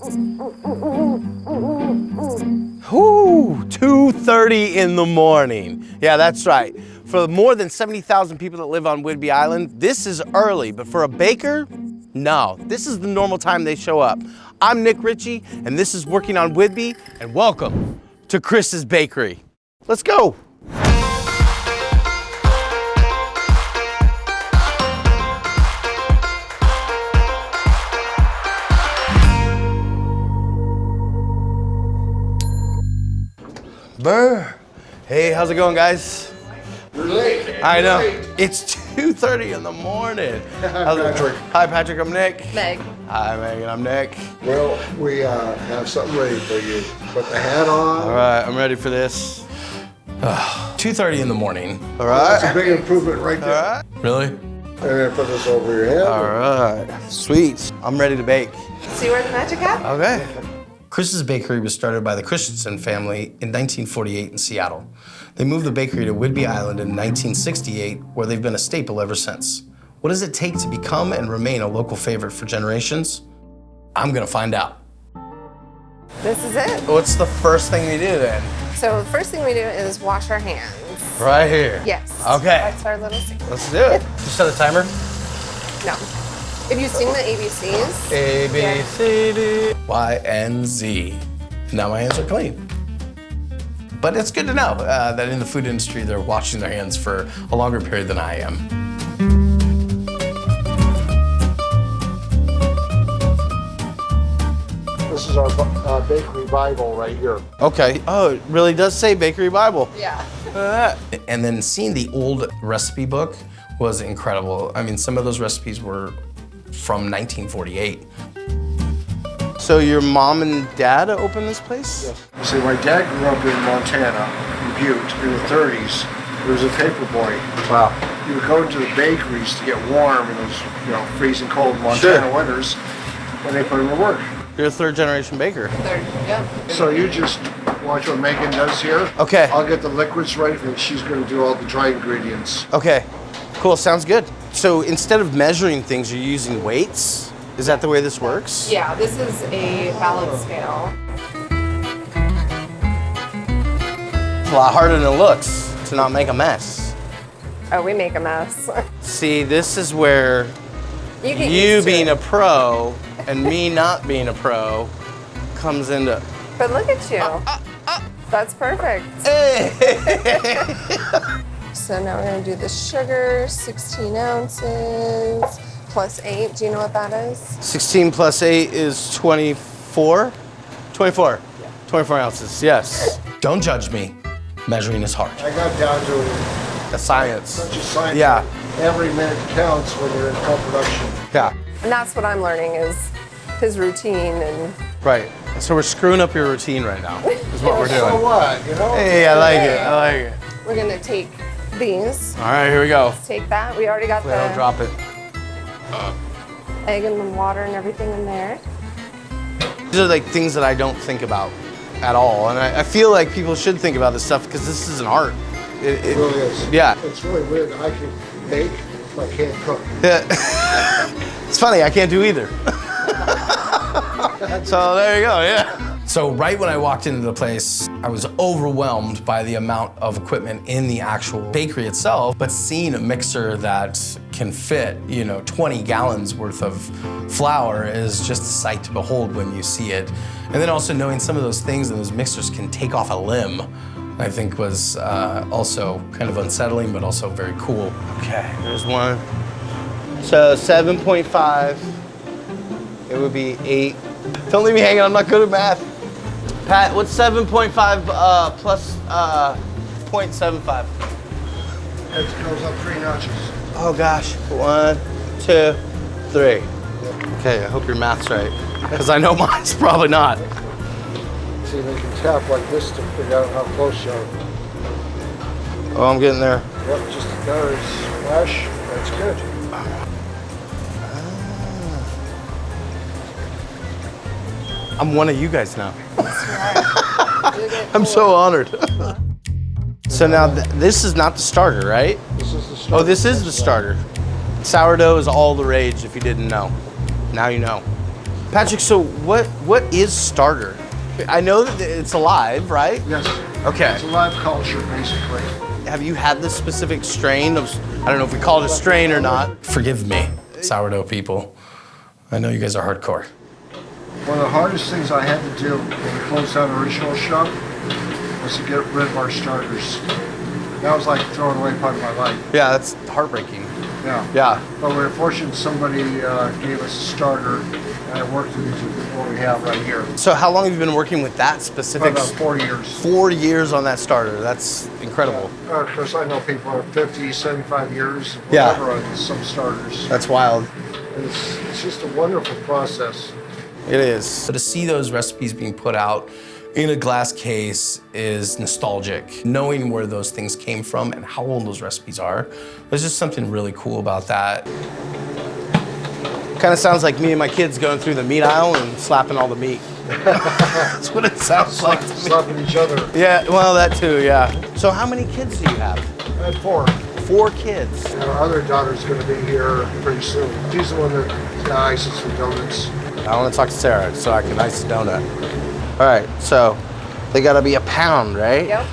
Whoo, 2:30 in the morning. Yeah, that's right. For the more than 70,000 people that live on Whidbey Island, this is early, but for a baker, no, this is the normal time they show up. I'm Nick Ritchie, and this is Working on Whidbey, and welcome to Chris's Bakery. Let's go. Burr. Hey, how's it going, guys? You're late. I know. You're late. It's 2:30 in the morning. Hi, Patrick. Hi, Patrick. I'm Nick. Meg. Hi, Megan. I'm Nick. Well, we have something ready for you. Put the hat on. All right, I'm ready for this. 2:30 in the morning. All That's a right. big improvement right All there. right. Really? And then put this over your head. All right. Sweet. I'm ready to bake. See where the magic happened? Okay. Chris's Bakery was started by the Christensen family in 1948 in Seattle. They moved the bakery to Whidbey Island in 1968, where they've been a staple ever since. What does it take to become and remain a local favorite for generations? I'm gonna find out. This is it. What's the first thing we do then? So the first thing we do is wash our hands. Right here. Yes. Okay. That's our little secret. Let's do it. You set a timer? No. If you sing the ABCs. A, B, Yeah. C, D, Y, and Z. Now my hands are clean. But it's good to know that in the food industry, they're washing their hands for a longer period than I am. This is our bakery Bible right here. Okay. Oh, it really does say Bakery Bible. Yeah. And then seeing the old recipe book was incredible. I mean, some of those recipes were from 1948. So your mom and dad opened this place? Yes. See, my dad grew up in Montana, in Butte, in the 30s. He was a paper boy. Wow. He would go to the bakeries to get warm in those, freezing cold Montana Sure. winters when they put him to work. You're a third generation baker. Third. Yep. So you just watch what Megan does here. Okay. I'll get the liquids ready, and she's going to do all the dry ingredients. Okay, cool, sounds good. So instead of measuring things, you're using weights? Is that the way this works? Yeah, this is a balance scale. It's a lot harder than it looks to not make a mess. Oh, we make a mess. See, this is where You get you used to being it. a pro and me not being a pro comes into. But look at you. That's perfect. So now we're gonna do the sugar, 16 ounces, plus 8. Do you know what that is? 16 plus 8 is 24? 24. Yeah. 24 ounces, yes. Don't judge me. Measuring is hard. I got down to That's science. such a science. Yeah. Every minute counts when you're in co-production. Yeah, And that's what I'm learning is his routine and right. So we're screwing up your routine right now, is what we're So doing. what, Hey, I like it, I like it. we're gonna take these. All right, here we go. Take that. We already got Wait, I'll the drop it. egg and the water and everything in there. These are like things that I don't think about at all. And I feel like people should think about this stuff because this is an art. It really is. Yeah. It's really weird that I can bake, but I can't cook. It's funny, I can't do either. So there you go, yeah. So right when I walked into the place, I was overwhelmed by the amount of equipment in the actual bakery itself, but seeing a mixer that can fit, 20 gallons worth of flour is just a sight to behold when you see it. And then also knowing some of those things and those mixers can take off a limb, I think was also kind of unsettling, but also very cool. Okay, there's one. So 7.5, it would be 8. Don't leave me hanging, I'm not good at math. Pat, what's 7.5 plus 0.75? It goes up 3 notches. Oh gosh, 1, 2, 3. Okay, I hope your math's right, because I know mine's probably not. See, they can tap like this to figure out how close you are. Oh, I'm getting there. Yep, just a gutter splash. That's good. I'm one of you guys now. I'm I'm so honored. So now this is not the starter, right? This is the starter. Oh, this is the starter. Sourdough is all the rage if you didn't know. Now you know. Patrick, so what is starter? I know that it's alive, right? Yes. Okay. It's a live culture, basically. Have you had this specific strain of, I don't know if we call it a strain or not. Forgive me, sourdough people. I know you guys are hardcore. One of the hardest things I had to do when we closed down the original shop was to get rid of our starters. That was like throwing away part of my life. Yeah, that's heartbreaking. Yeah. Yeah. But we were fortunate somebody gave us a starter, and I worked with what we have right here. So how long have you been working with that For specific? about 4 years. 4 years on that starter. That's incredible. Of course, I know people are 50, 75 years, Yeah. whatever, on some starters. That's wild. And it's just a wonderful process. It is. So to see those recipes being put out in a glass case is nostalgic. Knowing where those things came from and how old those recipes are, there's just something really cool about that. Kind of sounds like me and my kids going through the meat aisle and slapping all the meat. That's what it sounds like to me. Slapping each other. Yeah, well, that too, yeah. So how many kids do you have? I had 4. 4 kids. And our other daughter's going to be here pretty soon. She's the one that ices some donuts. I want to talk to Sarah so I can ice a donut. All right, so they got to be a pound, right? Yep.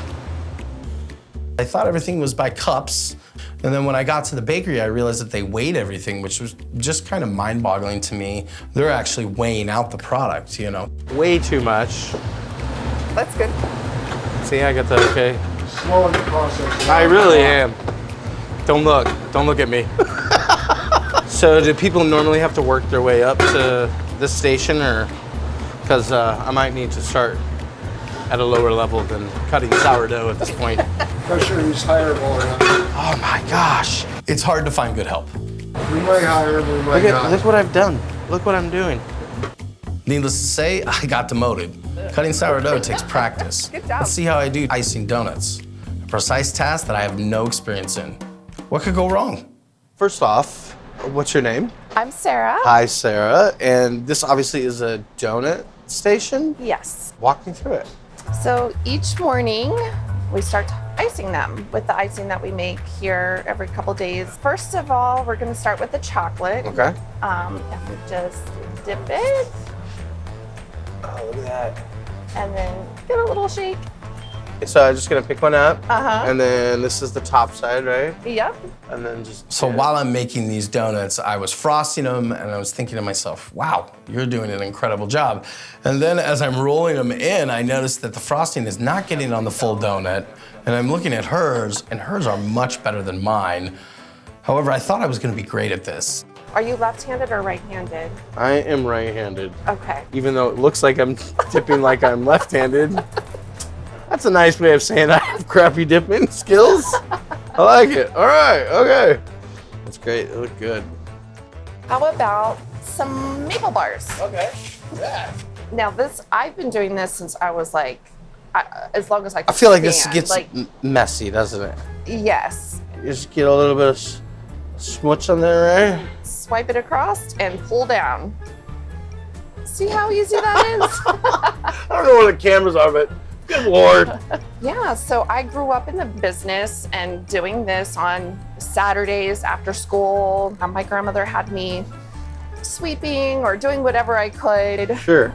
I thought everything was by cups. And then when I got to the bakery, I realized that they weighed everything, which was just kind of mind-boggling to me. They're actually weighing out the product, you know. Way too much. That's good. See, I got that okay. Slow in the process. I really am. Don't look at me. So do people normally have to work their way up to this station, or because I might need to start at a lower level than cutting sourdough at this point. Pressure is higher all around. Oh my gosh. It's hard to find good help. We might hire him, we might not. Look what I've done. Look what I'm doing. Needless to say, I got demoted. Cutting sourdough takes practice. Good job. Let's see how I do icing donuts. A precise task that I have no experience in. What could go wrong? First off, what's your name? I'm Sarah. Hi, Sarah. And this obviously is a donut station. Yes. Walk me through it. So each morning we start icing them with the icing that we make here every couple days. First of all, we're going to start with the chocolate. Okay. And we just dip it Oh, look at that. and then give it a little shake. So I'm just gonna pick one up. Uh-huh. And then this is the top side, right? Yep. And then just. So while I'm making these donuts, I was frosting them and I was thinking to myself, wow, you're doing an incredible job. And then as I'm rolling them in, I noticed that the frosting is not getting on the full donut. And I'm looking at hers, and hers are much better than mine. However, I thought I was gonna be great at this. Are you left-handed or right-handed? I am right-handed. Okay. Even though it looks like I'm dipping like I'm left-handed. That's a nice way of saying I have crappy dipping skills. I like it. All right, okay. That's great, it looked good. How about some maple bars? Okay, yeah. Now I've been doing this since I was like, as long as I I can feel like this stand. gets like, messy, doesn't it? yes. You just get a little bit of smooch on there, right? Swipe it across and pull down. See how easy that is? I don't know where the cameras are, but good Lord. Yeah, so I grew up in the business and doing this on Saturdays after school. My grandmother had me sweeping or doing whatever I could. Sure.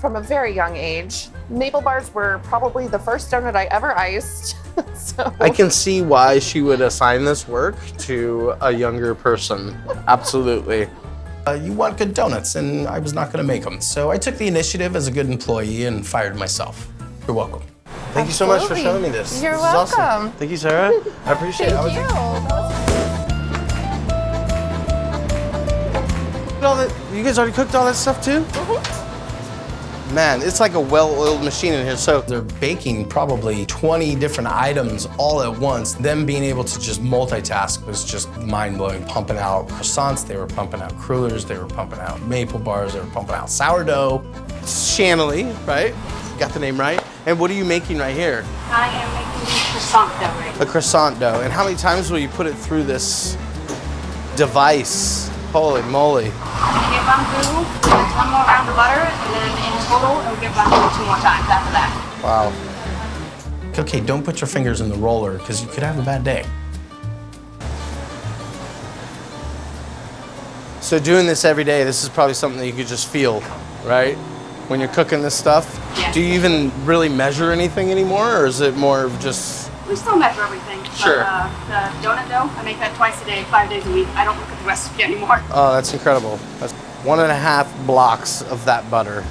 From a very young age. Maple bars were probably the first donut I ever iced. So I can see why she would assign this work to a younger person. Absolutely. You want good donuts, and I was not gonna make them. So I took the initiative as a good employee and fired myself. You're welcome. Thank you so much for Absolutely. showing me this. You're This is awesome. welcome. Thank you, Sarah. I appreciate it. Thank you. You guys already cooked all that stuff too? Man, it's like a well-oiled machine in here. So They're baking probably 20 different items all at once. Them being able to just multitask was just mind-blowing. Pumping out croissants, they were pumping out crullers, they were pumping out maple bars, they were pumping out sourdough. Chantilly, right? Got the name right. And what are you making right here? I am making croissant dough right now. A croissant dough. And how many times will you put it through this device? Holy moly. When I get one through, there's one more round of butter, and then in total, it'll get run through 2 more times after that. Wow. Okay, don't put your fingers in the roller because you could have a bad day. So doing this every day, this is probably something that you could just feel right? When you're cooking this stuff. Yeah. Do you even really measure anything anymore, or is it more of just? We still measure everything. Sure. But, the donut dough, I make that twice a day, 5 days a week. I don't look at the recipe anymore. Oh, that's incredible. That's 1.5 blocks of that butter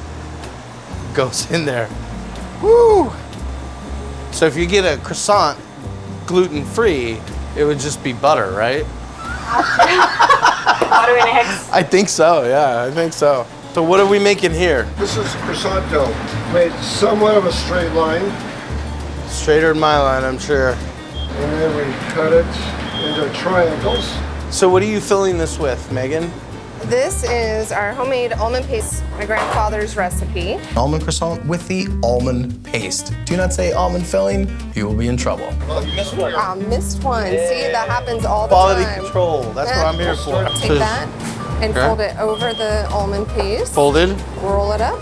goes in there. Woo! So if you get a croissant gluten-free, it would just be butter, right? Butter and eggs. I think so, yeah, I think so. So what are we making here? This is croissant dough, made somewhat of a straight line, Straighter than my line, I'm sure. and then we cut it into triangles. So what are you filling this with, Megan? This is our homemade almond paste, my grandfather's recipe. Almond croissant with the almond paste. Do not say almond filling, you will be in trouble. Missed one. Missed one. See, that happens all the Quality time. control, that's what I'm here for. Take that and Okay. fold it over the almond paste. Folded? Roll it up.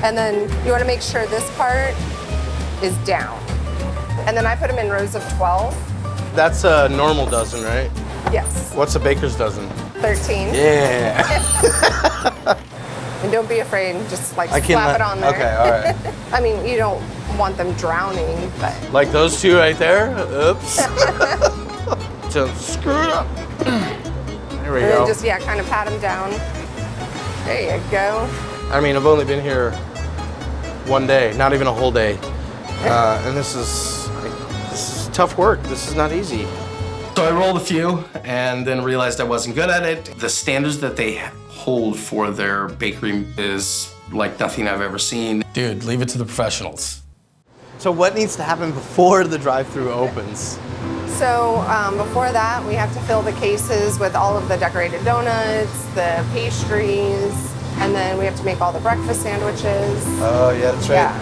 And then you want to make sure this part is down. And then I put them in rows of 12. That's a normal dozen, right? Yes, What's a baker's dozen? 13. Yeah. And don't be afraid, just like I can slap it on there. Okay, all right. I mean, you don't want them drowning, but Like those two right there? Oops. Just screw it up. There we and then go. just, yeah, kind of pat them down. There you go. I mean, I've only been here one day, not even a whole day. And this is tough work. This is not easy. So I rolled a few and then realized I wasn't good at it. The standards that they hold for their bakery is like nothing I've ever seen. Dude, leave it to the professionals. So what needs to happen before the drive-thru opens? So before that, we have to fill the cases with all of the decorated donuts, the pastries, and then we have to make all the breakfast sandwiches. Oh, yeah, that's right. Yeah.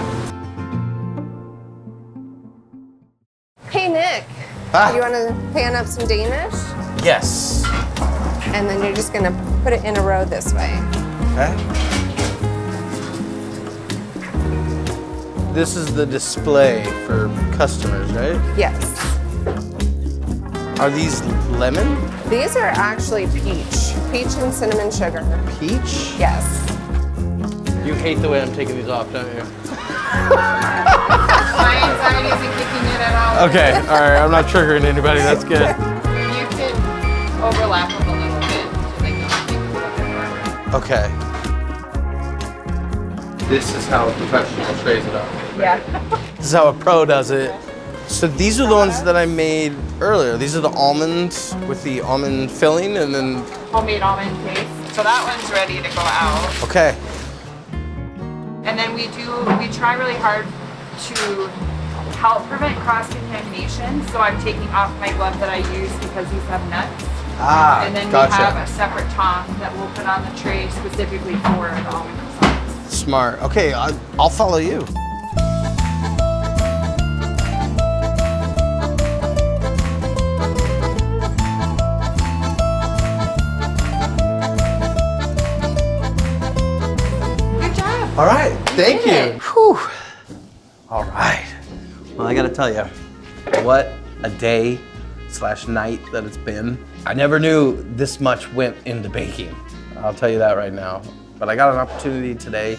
Hey, Nick, Ah. you want to pan up some Danish? Yes. And then you're just going to put it in a row this way. Okay. This is the display for customers, right? Yes. Are these lemon? These are actually peach. Peach and cinnamon sugar. Peach? Yes. You hate the way I'm taking these off, don't you? My anxiety isn't kicking in at all. Okay, all right, I'm not triggering anybody, that's good. You can overlap them a little bit so they can make a little bit more. Okay. This is how a professional trays it up. Yeah. This is how a pro does it. So these are the ones that I made earlier. These are the almonds with the almond filling and then, Homemade almond paste. So that one's ready to go out. okay. And then we try really hard to help prevent cross-contamination. So I'm taking off my glove that I use because these have nuts. Ah, And then gotcha. we have a separate tong that we'll put on the tray specifically for the almond croissants. Smart. Okay, I'll follow you. Good job. All right, thank did you. it. Whew. All right. Well, I gotta tell you, what a day / night that it's been. I never knew this much went into baking. I'll tell you that right now. But I got an opportunity today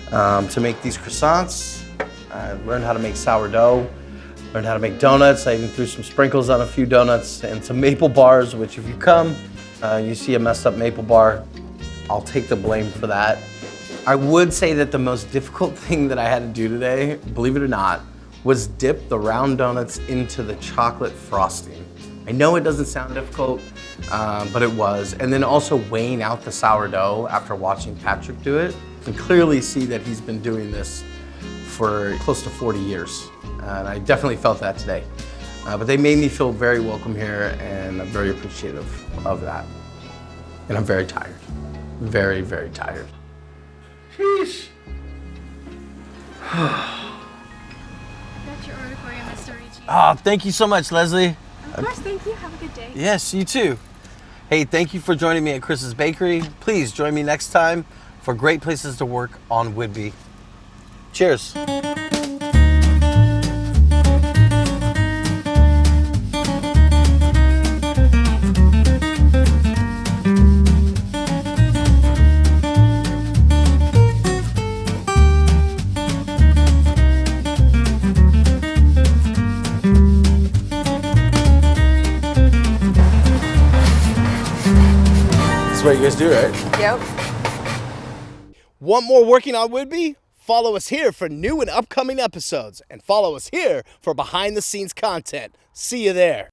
to make these croissants. I learned how to make sourdough, learned how to make donuts. I even threw some sprinkles on a few donuts and some maple bars, which if you come, you see a messed up maple bar, I'll take the blame for that. I would say that the most difficult thing that I had to do today, believe it or not, was dip the round donuts into the chocolate frosting. I know it doesn't sound difficult, but it was. And then also weighing out the sourdough after watching Patrick do it. You can clearly see that he's been doing this for close to 40 years. And I definitely felt that today. But they made me feel very welcome here, and I'm very appreciative of that. And I'm very tired. Very, very tired. Sheesh. That's your order for you, Mr. Ricci. Oh, thank you so much, Leslie. Of course, thank you. Have a good day. Yes, you too. Hey, thank you for joining me at Chris's Bakery. Please join me next time for great places to work on Whidbey. Cheers. That's what you guys do, right? Yep. Want more working on Whidbey? Follow us here for new and upcoming episodes, and follow us here for behind the scenes content. See you there.